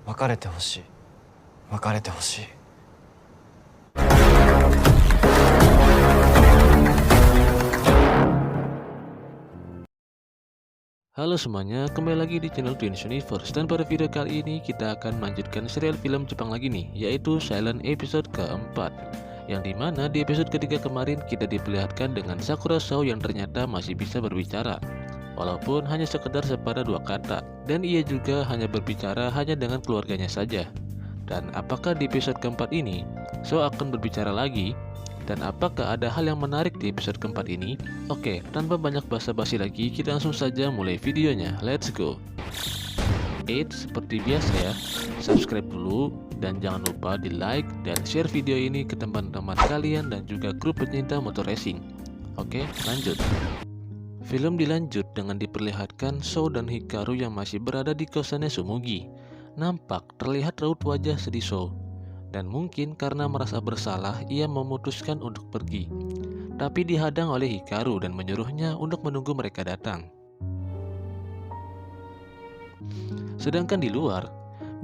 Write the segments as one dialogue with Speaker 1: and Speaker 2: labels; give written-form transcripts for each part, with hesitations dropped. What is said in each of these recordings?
Speaker 1: 別れてほしい。別れてほしい。
Speaker 2: Halo semuanya, kembali lagi di channel Twins Universe. Dan pada video kali ini kita akan melanjutkan serial film Jepang lagi nih, yaitu Silent episode keempat. Yang dimana di episode ketiga kemarin kita diperlihatkan dengan Sakura Shou yang ternyata masih bisa berbicara, walaupun hanya sekedar sepada 2 kata. Dan ia juga hanya berbicara hanya dengan keluarganya saja. Dan apakah di episode keempat ini Shou akan berbicara lagi? Dan apakah ada hal yang menarik di episode keempat ini? Oke, tanpa banyak basa-basi lagi, kita langsung saja mulai videonya. Let's go. Seperti biasa ya, subscribe dulu dan jangan lupa di like dan share video ini ke teman-teman kalian dan juga grup pecinta motor racing. Oke, lanjut. Film dilanjut dengan diperlihatkan Shou dan Hikaru yang masih berada di kosannya Tsumugi. Nampak terlihat raut wajah sedih Shou. Dan mungkin karena merasa bersalah, ia memutuskan untuk pergi. Tapi dihadang oleh Hikaru dan menyuruhnya untuk menunggu mereka datang. Sedangkan di luar,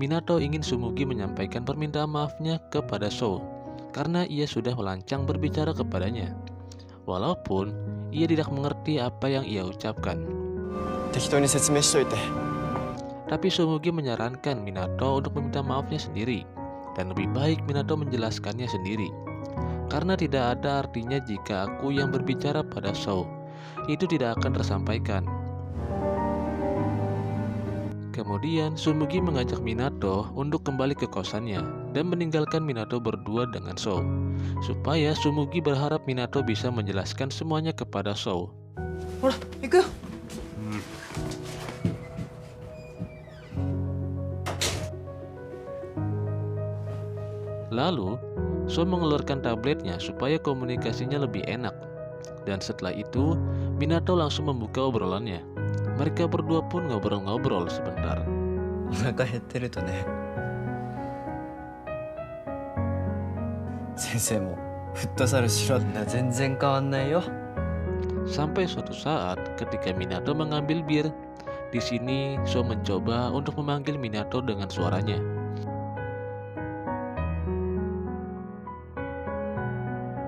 Speaker 2: Minato ingin Tsumugi menyampaikan permintaan maafnya kepada Shou karena ia sudah melancang berbicara kepadanya. Walaupun ia tidak mengerti apa yang ia ucapkan.
Speaker 1: 適当に説明しといて。
Speaker 2: Tapi Tsumugi menyarankan Minato untuk meminta maafnya sendiri. Dan lebih baik Minato menjelaskannya sendiri. Karena tidak ada artinya jika aku yang berbicara pada Shou, itu tidak akan tersampaikan. Kemudian Tsumugi mengajak Minato untuk kembali ke kosannya dan meninggalkan Minato berdua dengan Shou, supaya Tsumugi berharap Minato bisa menjelaskan semuanya kepada Shou.
Speaker 1: ほら、行くよ。
Speaker 2: Lalu, Shou mengeluarkan tabletnya supaya komunikasinya lebih enak. Dan setelah itu, Minato langsung membuka obrolannya. Mereka berdua pun ngobrol-ngobrol sebentar.
Speaker 1: お腹減ってるとね。先生もフットサルしろって全然変わんないよ。
Speaker 2: Sampai suatu saat, ketika Minato mengambil bir, di sini Shou mencoba untuk memanggil Minato dengan suaranya.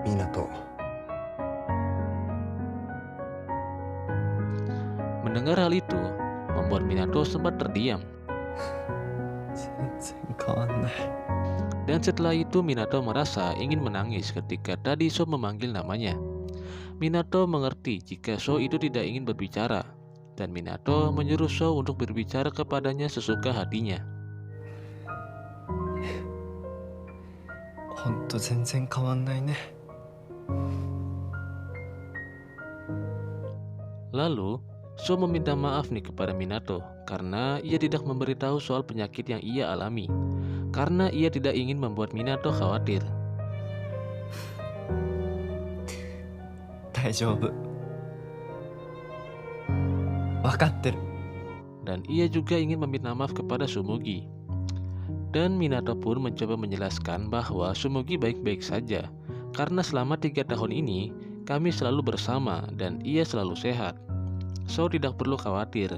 Speaker 1: Minato.
Speaker 2: Mendengar hal itu, membuat Minato sempat terdiam.
Speaker 1: 全然変わんない。
Speaker 2: Dan setelah itu Minato merasa ingin menangis ketika tadi Shou memanggil namanya. Minato mengerti jika Shou itu tidak ingin berbicara, dan Minato menyuruh Shou untuk berbicara kepadanya sesuka hatinya.
Speaker 1: ほんと全然変わんないね。
Speaker 2: Lalu, Shou meminta maaf nih kepada Minato karena ia tidak memberitahu soal penyakit yang ia alami, karena ia tidak ingin membuat Minato khawatir.
Speaker 1: 大丈夫。分かってる。
Speaker 2: Dan ia juga ingin meminta maaf kepada Tsumugi. Dan Minato pun mencoba menjelaskan bahwa Tsumugi baik-baik saja, karena selama 3 tahun ini kami selalu bersama dan ia selalu sehat. Shou tidak perlu khawatir.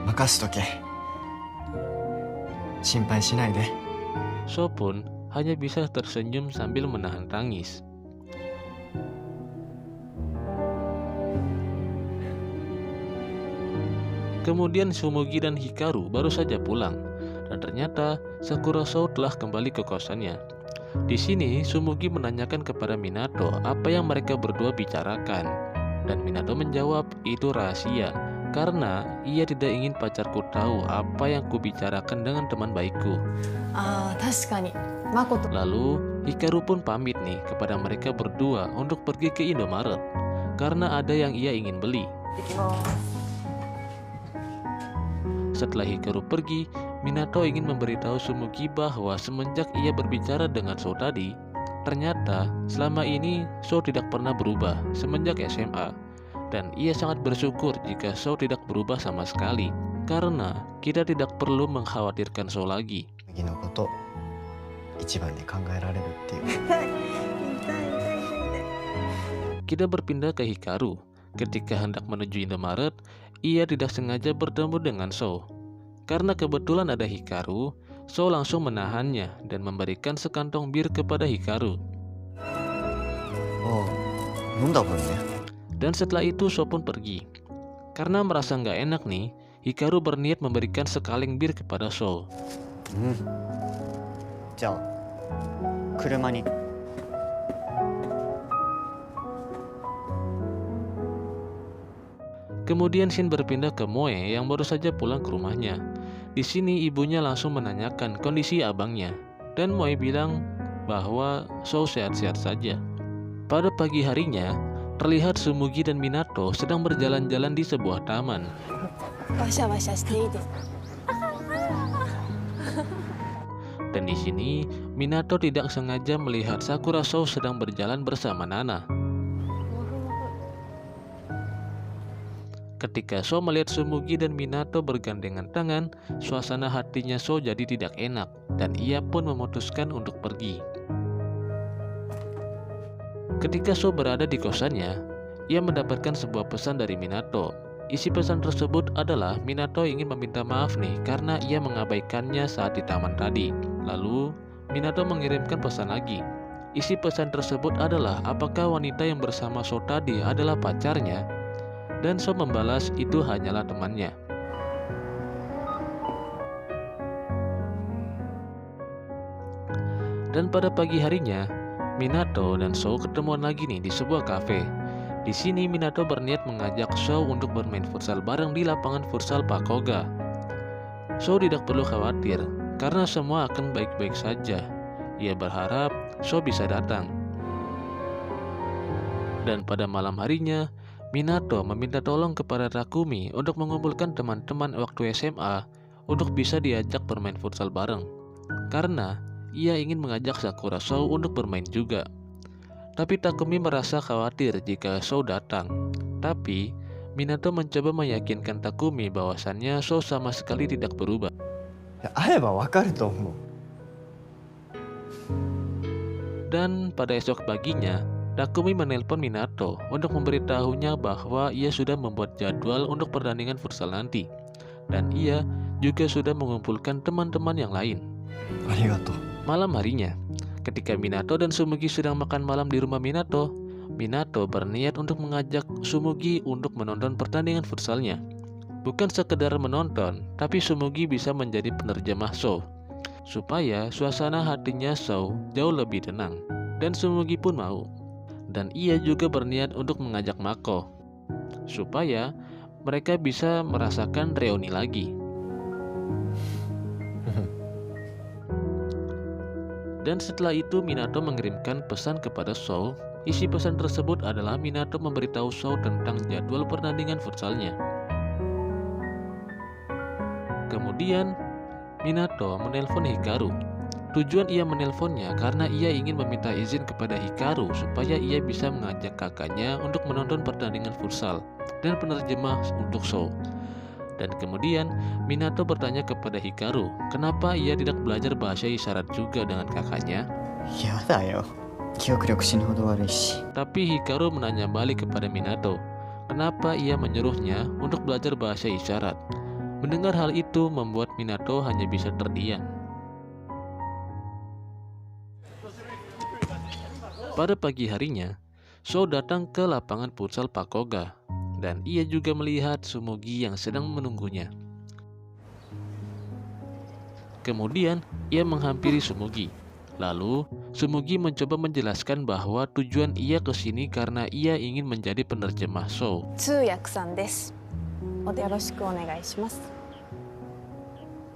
Speaker 1: 任しとけ。心配しないで。
Speaker 2: Shou pun hanya bisa tersenyum sambil menahan tangis. Kemudian Tsumugi dan Hikaru baru saja pulang, dan ternyata Sakura Shou telah kembali ke kosannya. Di sini Tsumugi menanyakan kepada Minato apa yang mereka berdua bicarakan, dan Minato menjawab itu rahasia karena ia tidak ingin pacarku tahu apa yang kubicarakan dengan teman baikku.
Speaker 3: ああ、確かに。マコト。
Speaker 2: Lalu Hikaru pun pamit nih kepada mereka berdua untuk pergi ke Indomaret karena ada yang ia ingin beli.
Speaker 3: 行きます。
Speaker 2: Setelah Hikaru pergi, Minato ingin memberitahu Tsumugi bahwa semenjak ia berbicara dengan Shou tadi, ternyata selama ini Shou tidak pernah berubah semenjak SMA. Dan ia sangat bersyukur jika Shou tidak berubah sama sekali, karena kita tidak perlu mengkhawatirkan Shou lagi.
Speaker 1: 次のこと、一番に考えられるっていう。
Speaker 2: Kita berpindah ke Hikaru. Ketika hendak menuju Indomaret, ia tidak sengaja bertemu dengan Shou. Karena kebetulan ada Hikaru, So langsung menahannya dan memberikan sekantong bir kepada Hikaru.
Speaker 1: Oh, 飲んだ分ね。
Speaker 2: Dan setelah itu So pun pergi. Karena merasa nggak enak nih, Hikaru berniat memberikan sekaleng bir kepada So.
Speaker 1: じゃあ車に。
Speaker 2: Kemudian Shin berpindah ke Moe yang baru saja pulang ke rumahnya. Di sini ibunya langsung menanyakan kondisi abangnya, dan Moe bilang bahwa So sehat-sehat saja. Pada pagi harinya, terlihat Sumugi dan Minato sedang berjalan-jalan di sebuah taman.
Speaker 3: バシャバシャしていいですか？
Speaker 2: Dan di sini, Minato tidak sengaja melihat Sakura So sedang berjalan bersama Nana. Ketika So melihat Sumugi dan Minato bergandengan tangan, suasana hatinya So jadi tidak enak, dan ia pun memutuskan untuk pergi. Ketika So berada di kosannya, ia mendapatkan sebuah pesan dari Minato. Isi pesan tersebut adalah Minato ingin meminta maaf nih karena ia mengabaikannya saat di taman tadi. Lalu, Minato mengirimkan pesan lagi. Isi pesan tersebut adalah apakah wanita yang bersama So tadi adalah pacarnya? Dan So membalas itu hanyalah temannya. Dan pada pagi harinya, Minato dan So ketemuan lagi nih di sebuah kafe. Di sini Minato berniat mengajak So untuk bermain futsal bareng di lapangan futsal Pakoga. So tidak perlu khawatir karena semua akan baik-baik saja. Ia berharap So bisa datang. Dan pada malam harinya, Minato meminta tolong kepada Takumi untuk mengumpulkan teman-teman waktu SMA untuk bisa diajak bermain futsal bareng. Karena ia ingin mengajak Sakura So untuk bermain juga. Tapi Takumi merasa khawatir jika So datang. Tapi Minato mencoba meyakinkan Takumi bahwasannya So sama sekali tidak berubah.
Speaker 1: いや会えばわかると思う。
Speaker 2: Dan pada esok paginya, Takumi menelpon Minato untuk memberitahunya bahwa ia sudah membuat jadwal untuk pertandingan futsal nanti. Dan ia juga sudah mengumpulkan teman-teman yang lain.
Speaker 1: ありがとう。
Speaker 2: Malam harinya, ketika Minato dan Sumugi sedang makan malam di rumah Minato, Minato berniat untuk mengajak Sumugi untuk menonton pertandingan futsalnya. Bukan sekedar menonton, tapi Sumugi bisa menjadi penerjemah So, supaya suasana hatinya So jauh lebih tenang. Dan Sumugi pun mau. Dan ia juga berniat untuk mengajak Mako, supaya mereka bisa merasakan reuni lagi. Dan setelah itu Minato mengirimkan pesan kepada So. Isi pesan tersebut adalah Minato memberitahu So tentang jadwal pertandingan futsalnya. Kemudian Minato menelpon Hikaru. Tujuan ia menelponnya karena ia ingin meminta izin kepada Hikaru supaya ia bisa mengajak kakaknya untuk menonton pertandingan futsal dan penerjemah untuk So. Dan kemudian Minato bertanya kepada Hikaru, kenapa ia tidak belajar bahasa isyarat juga dengan kakaknya?
Speaker 1: やだよ。記憶力死ぬほど悪いし。
Speaker 2: Tapi Hikaru menanya balik kepada Minato, kenapa ia menyuruhnya untuk belajar bahasa isyarat. Mendengar hal itu membuat Minato hanya bisa terdiam. Pada pagi harinya, So datang ke lapangan futsal Pakoga, dan ia juga melihat Sumugi yang sedang menunggunya. Kemudian, ia menghampiri Sumugi. Lalu, Sumugi mencoba menjelaskan bahwa tujuan ia ke sini karena ia ingin menjadi penerjemah So.
Speaker 3: 通訳さんです。よろしくお願いします。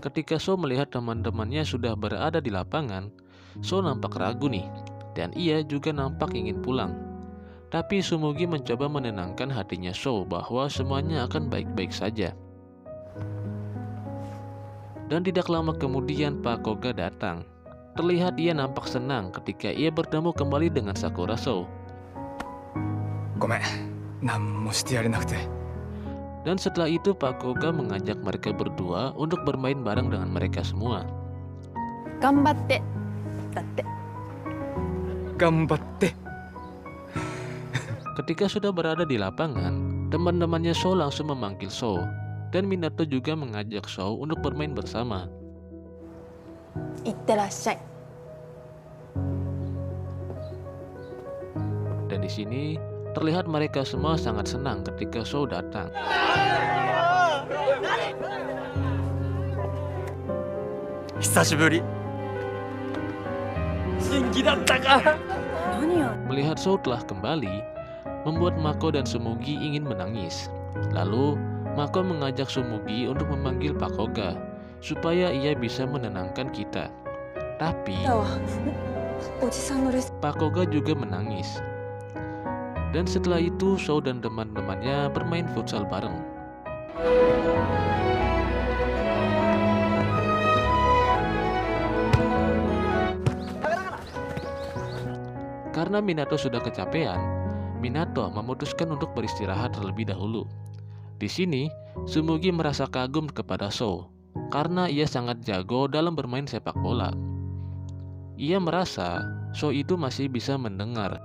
Speaker 2: Ketika So melihat teman-temannya sudah berada di lapangan, So nampak ragu nih, dan ia juga nampak ingin pulang. Tapi Sumugi mencoba menenangkan hatinya So bahwa semuanya akan baik-baik saja. Dan tidak lama kemudian Pakoga datang. Terlihat ia nampak senang ketika ia bertemu kembali dengan Sakura So.
Speaker 4: ごめん、何もしてやれなくて。
Speaker 2: Dan setelah itu Pakoga mengajak mereka berdua untuk bermain bareng dengan mereka semua.
Speaker 3: 頑張ってだって。
Speaker 4: 頑張って。
Speaker 2: Ketika sudah berada di lapangan, teman-temannya So langsung memanggil So. Dan Minato juga mengajak Shou untuk bermain bersama.
Speaker 3: いってらっしゃい。
Speaker 2: Dan di sini terlihat mereka semua sangat senang ketika Shou datang.
Speaker 1: 久しぶり。元気だったか。
Speaker 3: 何よ。
Speaker 2: Melihat Shou telah kembali, membuat Mako dan Sumugi ingin menangis. Lalu Mako mengajak Sumugi untuk memanggil Pakoga supaya ia bisa menenangkan kita. Tapi
Speaker 3: だわ。おじさんのレス。
Speaker 2: Pakoga juga menangis. Dan setelah itu Shou dan teman-temannya bermain futsal bareng. Karena Minato sudah kecapean, Minato memutuskan untuk beristirahat terlebih dahulu. Di sini, Sumugi merasa kagum kepada Shou karena ia sangat jago dalam bermain sepak bola. Ia merasa Shou itu masih bisa mendengar.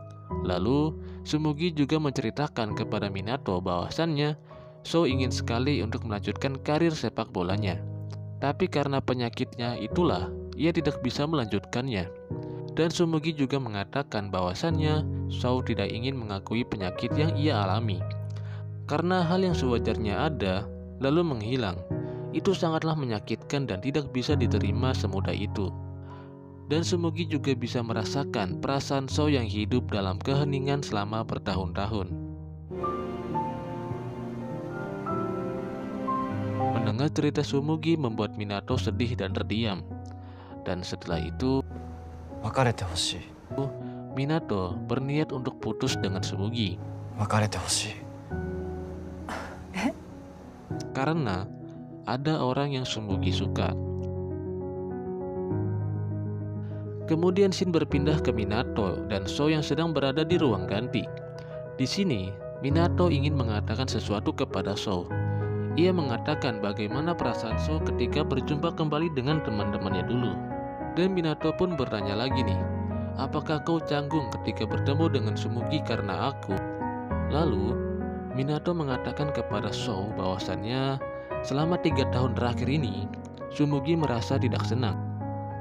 Speaker 2: Lalu, Sumugi juga menceritakan kepada Minato bahwasannya Shou ingin sekali untuk melanjutkan karir sepak bolanya. Tapi karena penyakitnya itulah, ia tidak bisa melanjutkannya. Dan Sumugi juga mengatakan bahwasannya Shou tidak ingin mengakui penyakit yang ia alami. Karena hal yang sewajarnya ada, lalu menghilang. Itu sangatlah menyakitkan dan tidak bisa diterima semudah itu. Dan Sumugi juga bisa merasakan perasaan Shou yang hidup dalam keheningan selama bertahun-tahun. Mendengar cerita Sumugi membuat Minato sedih dan terdiam. Dan setelah itu,
Speaker 1: 別れてほしい。
Speaker 2: Minato berniat untuk putus dengan Sumugi.
Speaker 1: 別れてほしい。
Speaker 2: Karena ada orang yang Sumugi suka. Kemudian scene berpindah ke Minato dan Shou yang sedang berada di ruang ganti. Di sini, Minato ingin mengatakan sesuatu kepada Shou. Ia mengatakan bagaimana perasaan Shou ketika berjumpa kembali dengan teman-temannya dulu. Dan Minato pun bertanya lagi nih, apakah kau canggung ketika bertemu dengan Sumugi karena aku? Lalu, Minato mengatakan kepada Shou bahwasannya selama 3 tahun terakhir ini, Sumugi merasa tidak senang.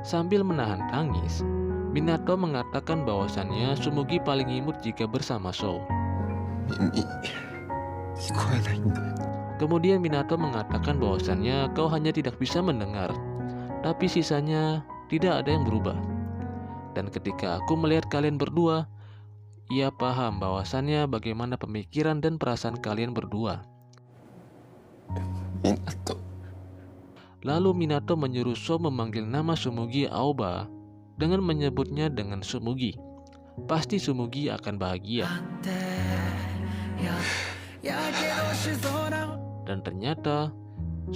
Speaker 2: Sambil menahan tangis, Minato mengatakan bahwasannya Sumugi paling imut jika bersama Shou.
Speaker 1: 聞こえないんだよ。
Speaker 2: Kemudian Minato mengatakan bahwasannya kau hanya tidak bisa mendengar, tapi sisanya tidak ada yang berubah. Dan ketika aku melihat kalian berdua, ia paham bahwasannya bagaimana pemikiran dan perasaan kalian berdua.
Speaker 1: 港。
Speaker 2: Lalu Minato menyuruh Shou memanggil nama Sumugi Aoba dengan menyebutnya dengan Sumugi. Pasti Sumugi akan bahagia. Dan ternyata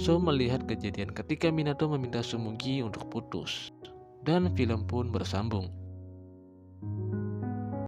Speaker 2: Shou melihat kejadian ketika Minato meminta Sumugi untuk putus. Dan film pun bersambung.